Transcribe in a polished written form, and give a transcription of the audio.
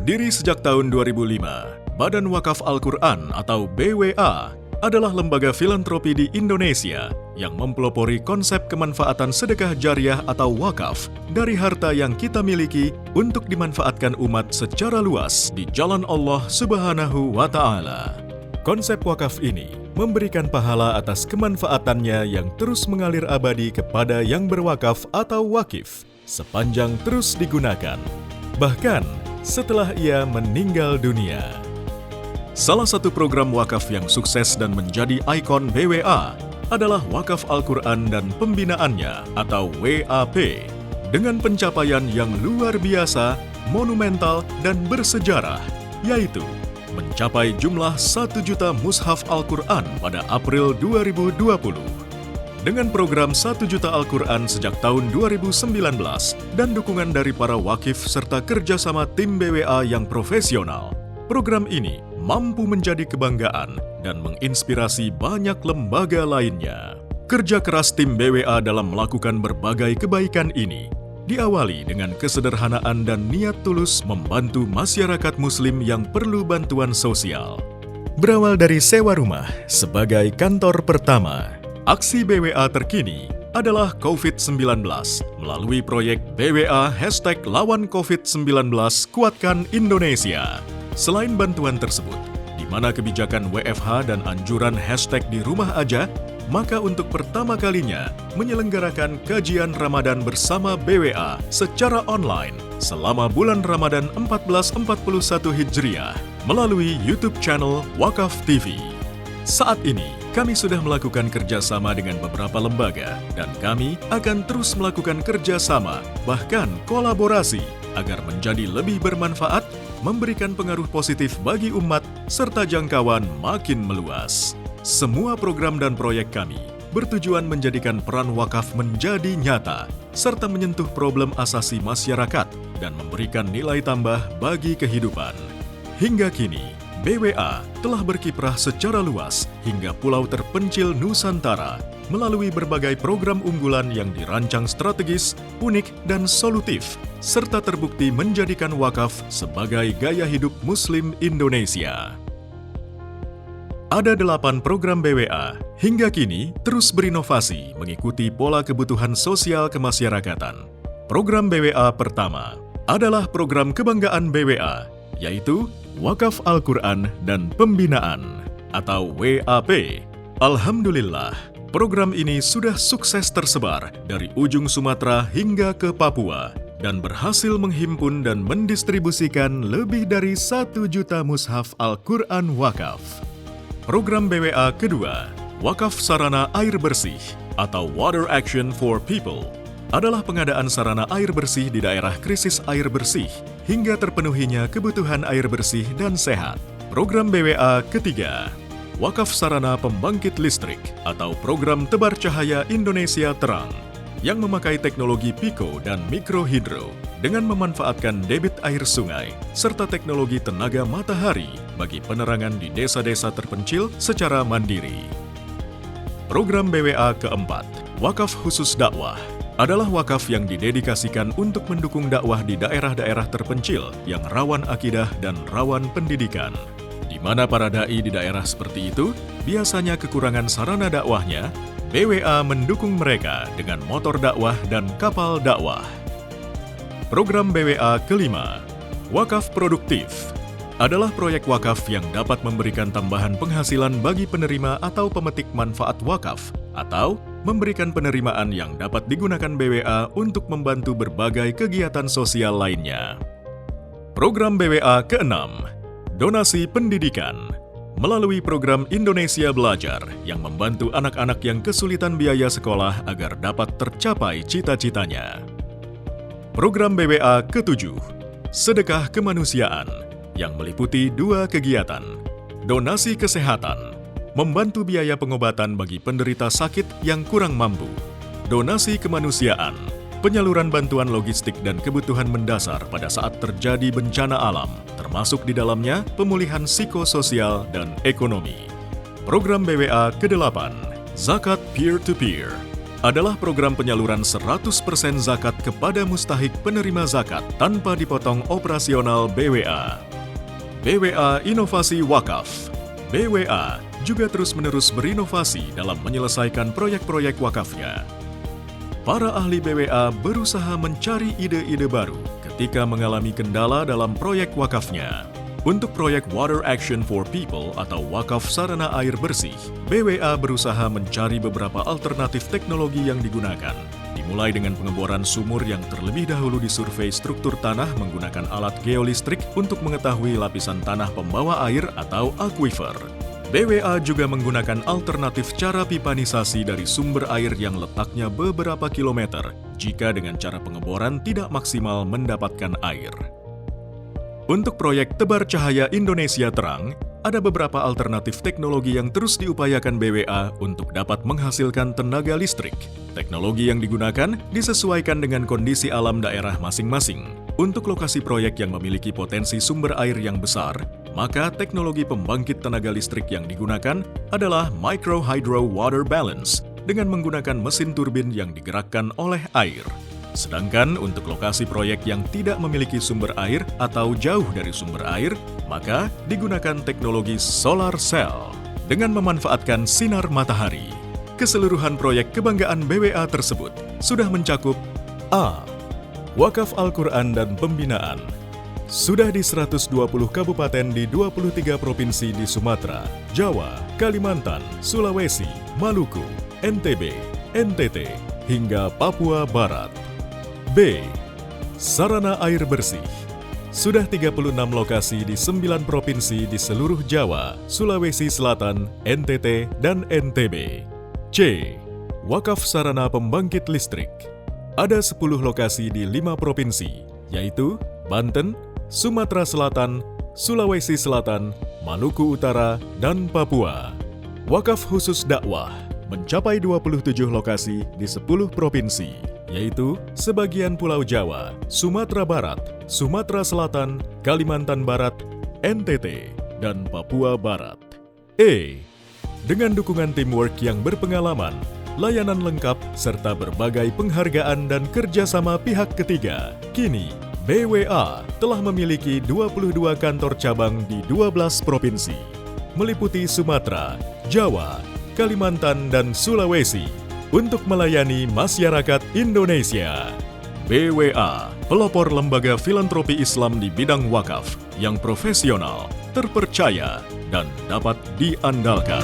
Berdiri sejak tahun 2005, Badan Wakaf Al-Quran atau BWA adalah lembaga filantropi di Indonesia yang mempelopori konsep kemanfaatan sedekah jariah atau wakaf dari harta yang kita miliki untuk dimanfaatkan umat secara luas di jalan Allah Subhanahu wa Ta'ala. Konsep wakaf ini memberikan pahala atas kemanfaatannya yang terus mengalir abadi kepada yang berwakaf atau wakif sepanjang terus digunakan, bahkan setelah ia meninggal dunia. Salah satu program wakaf yang sukses dan menjadi ikon BWA adalah Wakaf Al-Quran dan Pembinaannya atau WAP dengan pencapaian yang luar biasa, monumental, dan bersejarah, yaitu mencapai jumlah 1 juta mushaf Al-Quran pada April 2020. Dengan program 1 juta Al-Quran sejak tahun 2019 dan dukungan dari para wakif serta kerjasama tim BWA yang profesional, program ini mampu menjadi kebanggaan dan menginspirasi banyak lembaga lainnya. Kerja keras tim BWA dalam melakukan berbagai kebaikan ini diawali dengan kesederhanaan dan niat tulus membantu masyarakat muslim yang perlu bantuan sosial. Berawal dari sewa rumah sebagai kantor pertama, aksi BWA terkini adalah COVID-19 melalui proyek BWA #Lawan COVID-19 Kuatkan Indonesia. Selain bantuan tersebut, di mana kebijakan WFH dan anjuran #di rumah aja, maka untuk pertama kalinya menyelenggarakan kajian Ramadan bersama BWA secara online selama bulan Ramadan 1441 Hijriah melalui YouTube channel Wakaf TV. Saat ini, kami sudah melakukan kerjasama dengan beberapa lembaga dan kami akan terus melakukan kerjasama, bahkan kolaborasi, agar menjadi lebih bermanfaat, memberikan pengaruh positif bagi umat, serta jangkauan makin meluas. Semua program dan proyek kami bertujuan menjadikan peran wakaf menjadi nyata, serta menyentuh problem asasi masyarakat dan memberikan nilai tambah bagi kehidupan. Hingga kini, BWA telah berkiprah secara luas hingga pulau terpencil Nusantara melalui berbagai program unggulan yang dirancang strategis, unik, dan solutif, serta terbukti menjadikan wakaf sebagai gaya hidup Muslim Indonesia. Ada 8 program BWA hingga kini terus berinovasi mengikuti pola kebutuhan sosial kemasyarakatan. Program BWA pertama adalah program kebanggaan BWA, yaitu Wakaf Al-Quran dan Pembinaan atau WAP. Alhamdulillah, program ini sudah sukses tersebar dari ujung Sumatera hingga ke Papua dan berhasil menghimpun dan mendistribusikan lebih dari 1 juta mushaf Al-Quran wakaf. Program BWA kedua, Wakaf Sarana Air Bersih atau Water Action for People, adalah pengadaan sarana air bersih di daerah krisis air bersih hingga terpenuhinya kebutuhan air bersih dan sehat. Program BWA ketiga, Wakaf Sarana Pembangkit Listrik atau Program Tebar Cahaya Indonesia Terang yang memakai teknologi Pico dan Mikrohidro dengan memanfaatkan debit air sungai serta teknologi tenaga matahari bagi penerangan di desa-desa terpencil secara mandiri. Program BWA keempat, Wakaf Khusus Dakwah, adalah wakaf yang didedikasikan untuk mendukung dakwah di daerah-daerah terpencil yang rawan akidah dan rawan pendidikan, di mana para dai di daerah seperti itu biasanya kekurangan sarana dakwahnya. BWA mendukung mereka dengan motor dakwah dan kapal dakwah. Program BWA kelima, Wakaf Produktif, adalah proyek wakaf yang dapat memberikan tambahan penghasilan bagi penerima atau pemetik manfaat wakaf, atau memberikan penerimaan yang dapat digunakan BWA untuk membantu berbagai kegiatan sosial lainnya. Program BWA keenam, Donasi Pendidikan, melalui program Indonesia Belajar yang membantu anak-anak yang kesulitan biaya sekolah agar dapat tercapai cita-citanya. Program BWA ketujuh, Sedekah Kemanusiaan, yang meliputi 2 kegiatan, Donasi Kesehatan, membantu biaya pengobatan bagi penderita sakit yang kurang mampu. Donasi Kemanusiaan, penyaluran bantuan logistik dan kebutuhan mendasar pada saat terjadi bencana alam, termasuk di dalamnya pemulihan psikososial dan ekonomi. Program BWA ke-8, Zakat Peer-to-Peer, adalah program penyaluran 100% zakat kepada mustahik penerima zakat tanpa dipotong operasional BWA. BWA Inovasi Wakaf. BWA juga terus-menerus berinovasi dalam menyelesaikan proyek-proyek wakafnya. Para ahli BWA berusaha mencari ide-ide baru ketika mengalami kendala dalam proyek wakafnya. Untuk proyek Water Action for People atau wakaf sarana air bersih, BWA berusaha mencari beberapa alternatif teknologi yang digunakan. Dimulai dengan pengeboran sumur yang terlebih dahulu disurvei struktur tanah menggunakan alat geolistrik untuk mengetahui lapisan tanah pembawa air atau aquifer. BWA juga menggunakan alternatif cara pipanisasi dari sumber air yang letaknya beberapa kilometer jika dengan cara pengeboran tidak maksimal mendapatkan air. Untuk proyek Tebar Cahaya Indonesia Terang, ada beberapa alternatif teknologi yang terus diupayakan BWA untuk dapat menghasilkan tenaga listrik. Teknologi yang digunakan disesuaikan dengan kondisi alam daerah masing-masing. Untuk lokasi proyek yang memiliki potensi sumber air yang besar, maka teknologi pembangkit tenaga listrik yang digunakan adalah Micro Hydro Water Balance dengan menggunakan mesin turbin yang digerakkan oleh air. Sedangkan untuk lokasi proyek yang tidak memiliki sumber air atau jauh dari sumber air, maka digunakan teknologi solar cell dengan memanfaatkan sinar matahari. Keseluruhan proyek kebanggaan BWA tersebut sudah mencakup A. Wakaf Al-Quran dan Pembinaan. Sudah di 120 kabupaten di 23 provinsi di Sumatera, Jawa, Kalimantan, Sulawesi, Maluku, NTB, NTT, hingga Papua Barat. B. Sarana air bersih. Sudah 36 lokasi di 9 provinsi di seluruh Jawa, Sulawesi Selatan, NTT, dan NTB. C. Wakaf sarana pembangkit listrik. Ada 10 lokasi di 5 provinsi, yaitu Banten, Sumatera Selatan, Sulawesi Selatan, Maluku Utara, dan Papua. Wakaf khusus dakwah mencapai 27 lokasi di 10 provinsi, yaitu sebagian Pulau Jawa, Sumatera Barat, Sumatera Selatan, Kalimantan Barat, NTT, dan Papua Barat. E. Dengan dukungan teamwork yang berpengalaman, layanan lengkap, serta berbagai penghargaan dan kerjasama pihak ketiga, kini BWA telah memiliki 22 kantor cabang di 12 provinsi, meliputi Sumatera, Jawa, Kalimantan, dan Sulawesi, untuk melayani masyarakat Indonesia. BWA, pelopor lembaga filantropi Islam di bidang wakaf yang profesional, terpercaya, dan dapat diandalkan.